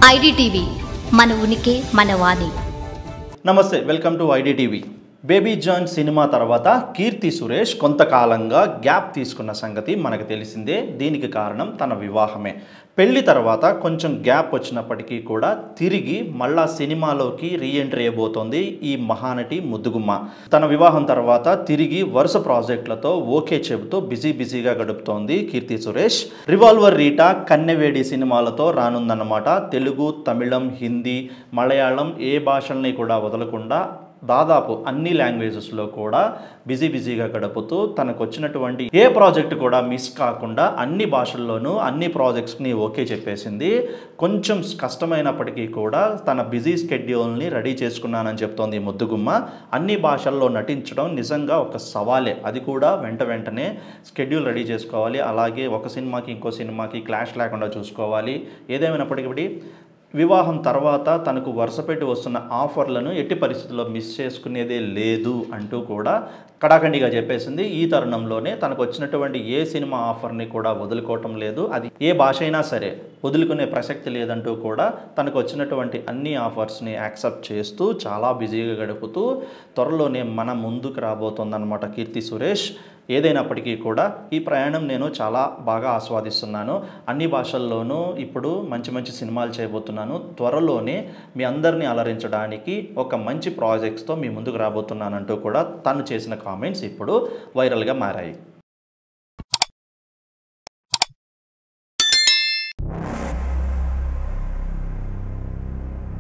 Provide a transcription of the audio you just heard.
IDTV మన ఉనికి మన వాణి. నమస్తే, welcome to IDTV. Baby John సినిమా తర్వాత కీర్తి సురేష్ కొంతకాలంగా గ్యాప్ తీసుకున్న సంగతి మనకు తెలిసిందే. దీనికి కారణం తన వివాహమే. పెళ్లి తర్వాత కొంచెం గ్యాప్ వచ్చినప్పటికీ కూడా తిరిగి మళ్ళా సినిమాలోకి రీఎంట్రీ అయిపోతుంది ఈ మహానటి ముద్దుగుమ్మ. తన వివాహం తర్వాత తిరిగి వరుస ప్రాజెక్టులతో ఓకే చెబుతూ బిజీగా గడుపుతోంది కీర్తి సురేష్. రివాల్వర్ రీటా, కన్నెవేడి సినిమాలతో రానుందన్నమాట. తెలుగు, తమిళం, హిందీ, మలయాళం ఏ భాషల్ని కూడా వదలకుండా దాదాపు అన్ని లాంగ్వేజెస్లో కూడా బిజీగా గడుపుతూ తనకు వచ్చినటువంటి ఏ ప్రాజెక్ట్ కూడా మిస్ కాకుండా అన్ని భాషల్లోనూ అన్ని ప్రాజెక్ట్స్ని ఓకే చెప్పేసింది. కొంచెం కష్టమైనప్పటికీ కూడా తన బిజీ స్కెడ్యూల్ని రెడీ చేసుకున్నానని చెప్తోంది ఈ ముద్దుగుమ్మ. అన్ని భాషల్లో నటించడం నిజంగా ఒక సవాలే. అది కూడా వెంటనే స్కెడ్యూల్ రెడీ చేసుకోవాలి. అలాగే ఒక సినిమాకి ఇంకో సినిమాకి క్లాష్ లేకుండా చూసుకోవాలి. ఏదేమైనప్పటికీ వివాహం తర్వాత తనకు వరుసపెట్టి వస్తున్న ఆఫర్లను ఎట్టి పరిస్థితుల్లో మిస్ చేసుకునేదే లేదు అంటూ కూడా కడాఖండిగా చెప్పేసింది. ఈ తరుణంలోనే తనకు వచ్చినటువంటి ఏ సినిమా ఆఫర్ని కూడా వదులుకోవటం లేదు. అది ఏ భాష అయినా సరే వదులుకునే ప్రసక్తి లేదంటూ కూడా తనకు వచ్చినటువంటి అన్ని ఆఫర్స్ని యాక్సెప్ట్ చేస్తూ చాలా బిజీగా గడుపుతూ త్వరలోనే మన ముందుకు రాబోతోందన్నమాట కీర్తి సురేష్. ఏదైనప్పటికీ కూడా ఈ ప్రయాణం నేను చాలా బాగా ఆస్వాదిస్తున్నాను. అన్ని భాషల్లోనూ ఇప్పుడు మంచి సినిమాలు చేయబోతున్నాను. త్వరలోనే మీ అందరినీ అలరించడానికి ఒక మంచి ప్రాజెక్ట్స్తో మీ ముందుకు రాబోతున్నానంటూ కూడా తను చేసిన కామెంట్స్ ఇప్పుడు వైరల్గా మారాయి.